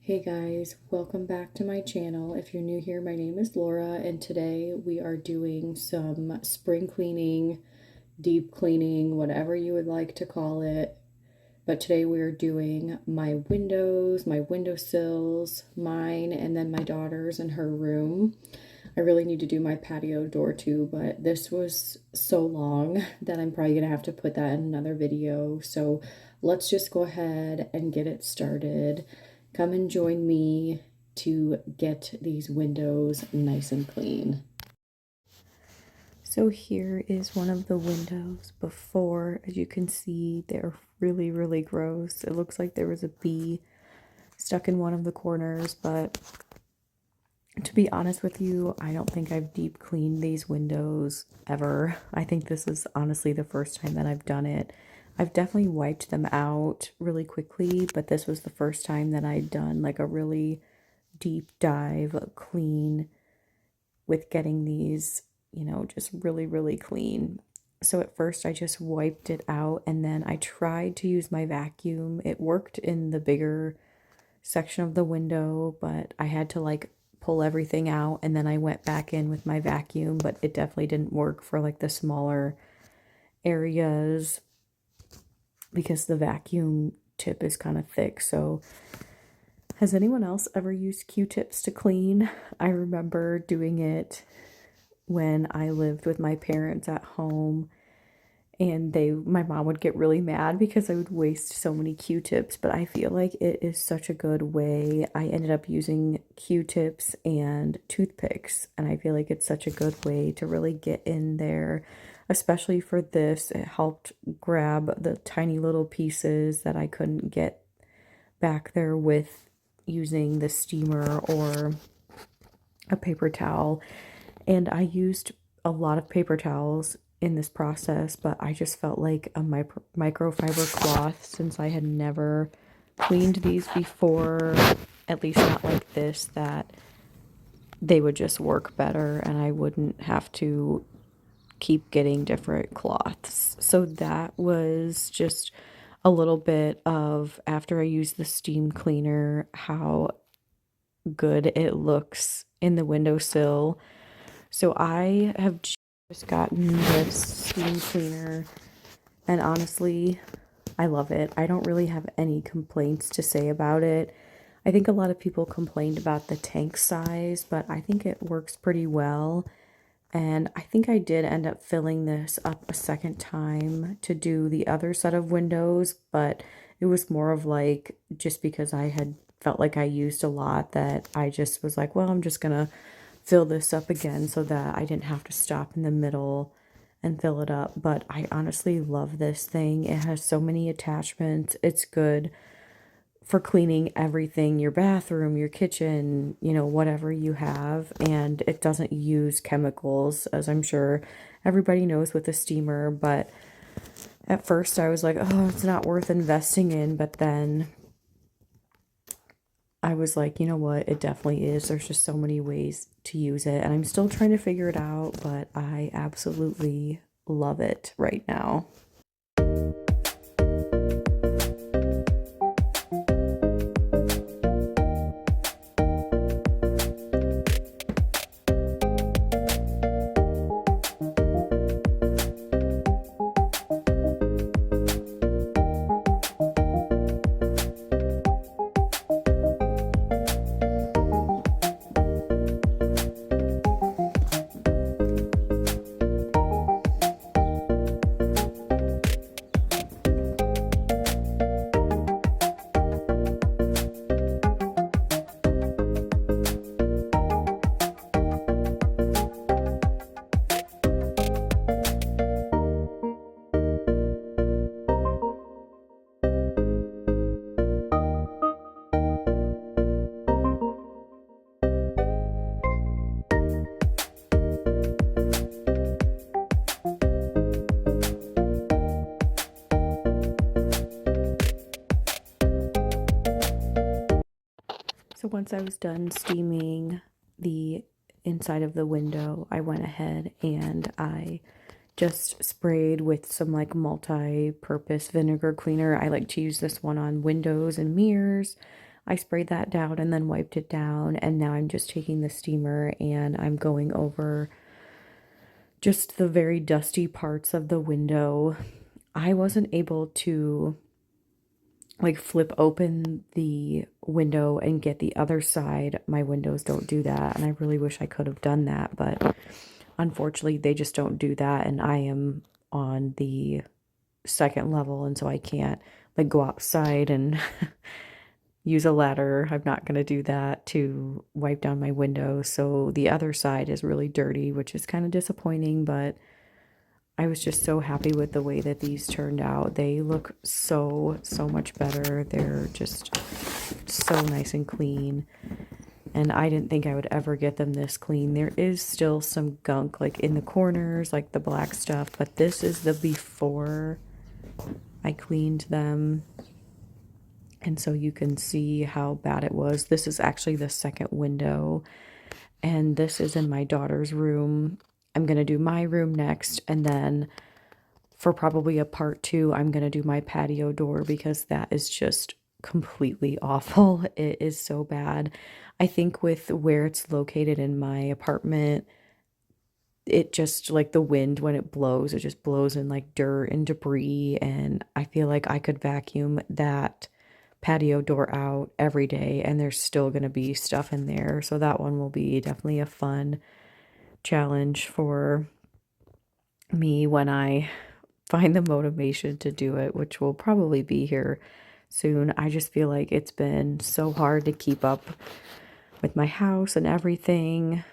Hey guys, welcome back to my channel. If you're new here, my name is Laura, and today we are doing some spring cleaning, deep cleaning, whatever you would like to call it. But today we are doing my windows, my windowsills, mine, and then my daughter's in her room. I really need to do my patio door too, but this was so long that I'm probably gonna have to put that in another video. So let's just go ahead and get it started. Come and join me to get these windows nice and clean. So here is one of the windows before. As you can see, they're really, really gross. It looks like there was a bee stuck in one of the corners, but to be honest with you, I don't think I've deep cleaned these windows ever. I think this is honestly the first time that I've done it. I've definitely wiped them out really quickly, but this was the first time that I'd done like a really deep dive clean with getting these, just really, really clean. So at first I just wiped it out and then I tried to use my vacuum. It worked in the bigger section of the window, but I had to like pull everything out and then I went back in with my vacuum, but it definitely didn't work for like the smaller areas because the vacuum tip is kind of thick. So has anyone else ever used Q-tips to clean? I remember doing it when I lived with my parents at home, and my mom would get really mad because I would waste so many Q-tips, but I feel like it is such a good way. I ended up using Q-tips and toothpicks, and I feel like it's such a good way to really get in there, especially for this. It helped grab the tiny little pieces that I couldn't get back there with using the steamer or a paper towel. And I used a lot of paper towels in this process, but I just felt like a microfiber cloth, since I had never cleaned these before, at least not like this, that they would just work better and I wouldn't have to keep getting different cloths. So that was just a little bit of, after I used the steam cleaner, how good it looks in the windowsill. So I have just gotten this steam cleaner, and honestly, I love it. I don't really have any complaints to say about it. I think a lot of people complained about the tank size, but I think it works pretty well. And I think I did end up filling this up a second time to do the other set of windows, but it was more of like, just because I had felt like I used a lot, that I just was like, well, I'm just gonna fill this up again so that I didn't have to stop in the middle and fill it up. But I honestly love this thing. It has so many attachments. It's good for cleaning everything, your bathroom, your kitchen, whatever you have. And it doesn't use chemicals, as I'm sure everybody knows with a steamer. But at first I was like, oh, it's not worth investing in. But then I was like, you know what? It definitely is. There's just so many ways to use it. And I'm still trying to figure it out, but I absolutely love it right now. So once I was done steaming the inside of the window, I went ahead and I just sprayed with some like multi-purpose vinegar cleaner. I like to use this one on windows and mirrors, I sprayed that down and then wiped it down, and now I'm just taking the steamer and I'm going over just the very dusty parts of the window. I wasn't able to like flip open the window and get the other side. My windows don't do that, and I really wish I could have done that, but unfortunately they just don't do that, and I am on the second level, and so I can't like go outside and use a ladder. I'm not going to do that to wipe down my window. So the other side is really dirty, which is kind of disappointing, but I was just so happy with the way that these turned out. They look so, so much better. They're just so nice and clean. And I didn't think I would ever get them this clean. There is still some gunk like in the corners, like the black stuff, but this is the before I cleaned them. And so you can see how bad it was. This is actually the second window, and this is in my daughter's room. I'm going to do my room next, and then for probably a part 2, I'm going to do my patio door because that is just completely awful. It is so bad. I think with where it's located in my apartment, it just like the wind when it blows, it just blows in like dirt and debris, and I feel like I could vacuum that patio door out every day and there's still going to be stuff in there. So that one will be definitely a fun challenge for me when I find the motivation to do it, which will probably be here soon. I just feel like it's been so hard to keep up with my house and everything.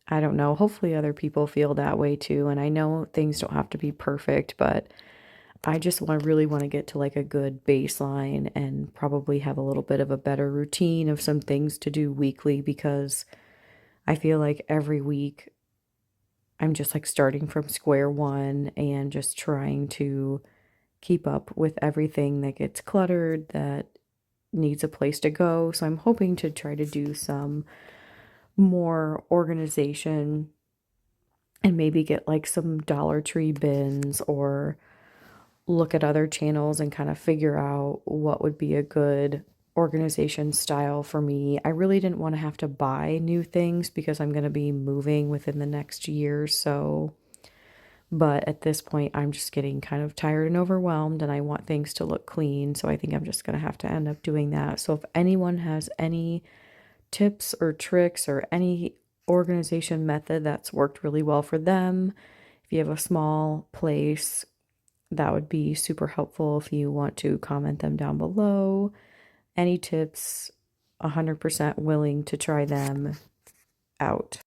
I don't know. Hopefully other people feel that way too. And I know things don't have to be perfect, but I just really want to get to like a good baseline and probably have a little bit of a better routine of some things to do weekly, because I feel like every week I'm just like starting from square one and just trying to keep up with everything that gets cluttered, that needs a place to go. So I'm hoping to try to do some more organization and maybe get like some Dollar Tree bins, or look at other channels and kind of figure out what would be a good organization style for me. I really didn't want to have to buy new things because I'm going to be moving within the next year or so. But at this point, I'm just getting kind of tired and overwhelmed, and I want things to look clean. So I think I'm just going to have to end up doing that. So if anyone has any tips or tricks or any organization method that's worked really well for them, if you have a small place, that would be super helpful if you want to comment them down below. Any tips, 100% willing to try them out.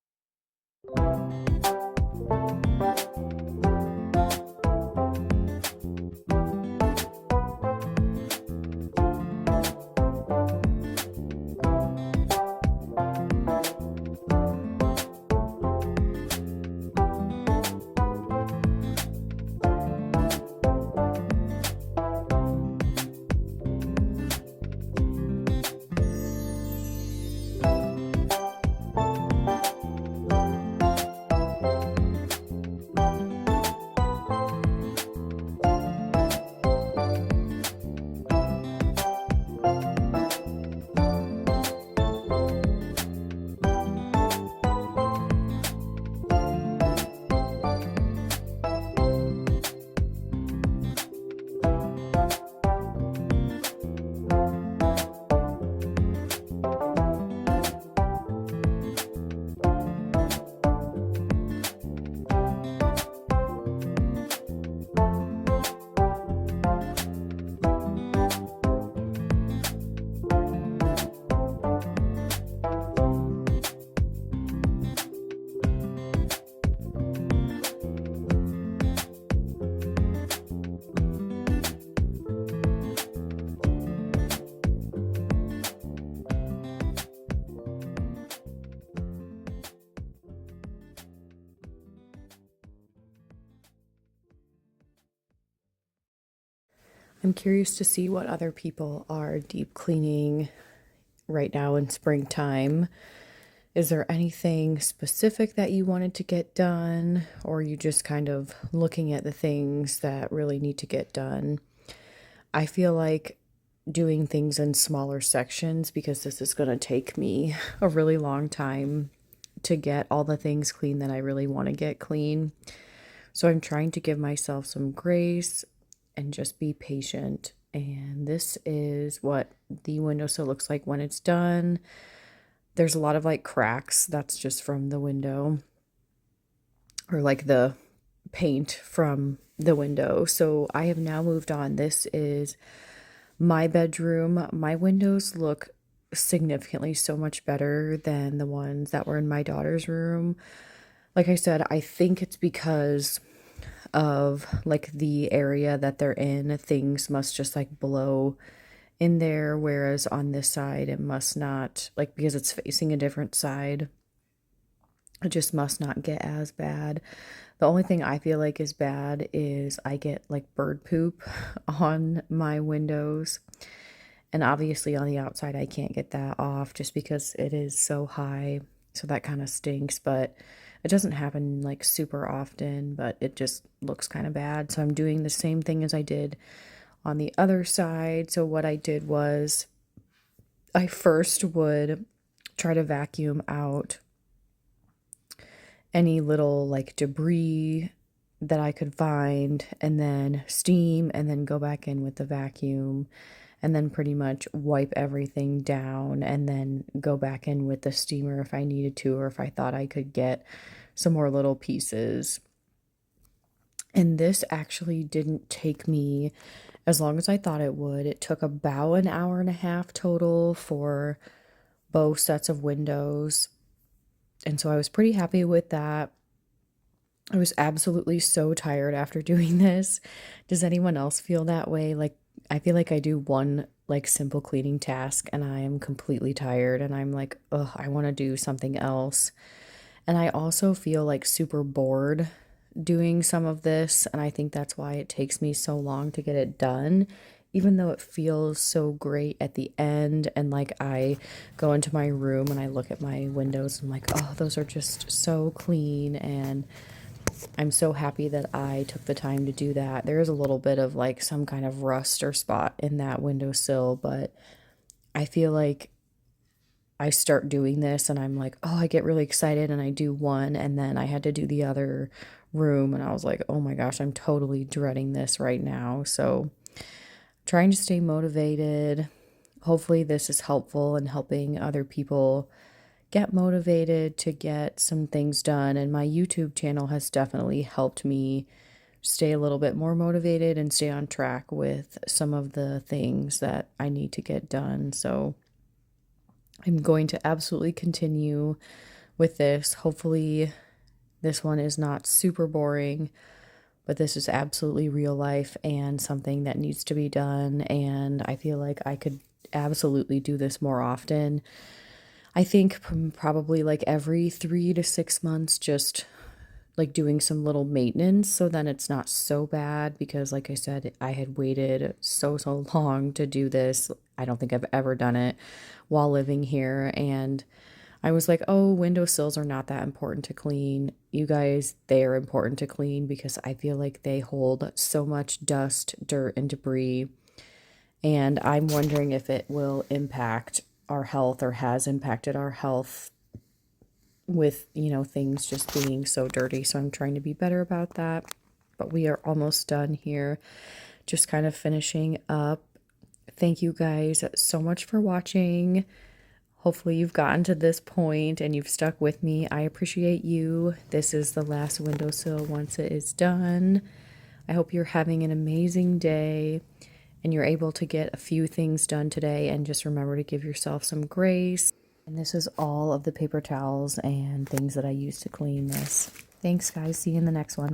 I'm curious to see what other people are deep cleaning right now in springtime. Is there anything specific that you wanted to get done, or are you just kind of looking at the things that really need to get done? I feel like doing things in smaller sections because this is going to take me a really long time to get all the things clean that I really want to get clean. So I'm trying to give myself some grace and just be patient. And this is what the windowsill looks like when it's done. There's a lot of like cracks. That's just from the window, or like the paint from the window. So I have now moved on. This is my bedroom. My windows look significantly so much better than the ones that were in my daughter's room. Like I said, I think it's because of like the area that they're in. Things must just like blow in there, whereas on this side it must not, like because it's facing a different side, it just must not get as bad. The only thing I feel like is bad is I get like bird poop on my windows. And obviously on the outside, I can't get that off just because it is so high. So that kind of stinks, but it doesn't happen like super often, but it just looks kind of bad. So I'm doing the same thing as I did on the other side. So what I did was I first would try to vacuum out any little like debris that I could find, and then steam, and then go back in with the vacuum, and then pretty much wipe everything down, and then go back in with the steamer if I needed to, or if I thought I could get some more little pieces. And this actually didn't take me as long as I thought it would. It took about an hour and a half total for both sets of windows. And so I was pretty happy with that. I was absolutely so tired after doing this. Does anyone else feel that way? Like, I feel like I do one like simple cleaning task and I am completely tired and I'm like, ugh, I want to do something else. And I also feel like super bored doing some of this, and I think that's why it takes me so long to get it done, even though it feels so great at the end. And like I go into my room and I look at my windows and I'm like, oh, those are just so clean, and I'm so happy that I took the time to do that. There is a little bit of like some kind of rust or spot in that windowsill, but I feel like I start doing this and I'm like, oh, I get really excited and I do one, and then I had to do the other room and I was like, oh my gosh, I'm totally dreading this right now. So trying to stay motivated. Hopefully this is helpful in helping other people get motivated to get some things done. And my YouTube channel has definitely helped me stay a little bit more motivated and stay on track with some of the things that I need to get done. So I'm going to absolutely continue with this. Hopefully this one is not super boring, but this is absolutely real life and something that needs to be done. And I feel like I could absolutely do this more often. I think probably like every 3 to 6 months, just like doing some little maintenance so then it's not so bad, because like I said, I had waited so long to do this. I don't think I've ever done it while living here, and I was like, oh, windowsills are not that important to clean. You guys, they are important to clean because I feel like they hold so much dust, dirt, and debris. And I'm wondering if it will impact our health or has impacted our health with, things just being so dirty. So I'm trying to be better about that. But we are almost done here. Just kind of finishing up. Thank you guys so much for watching. Hopefully you've gotten to this point and you've stuck with me. I appreciate you. This is the last windowsill once it is done. I hope you're having an amazing day and you're able to get a few things done today, and just remember to give yourself some grace. And this is all of the paper towels and things that I use to clean this. Thanks guys. See you in the next one.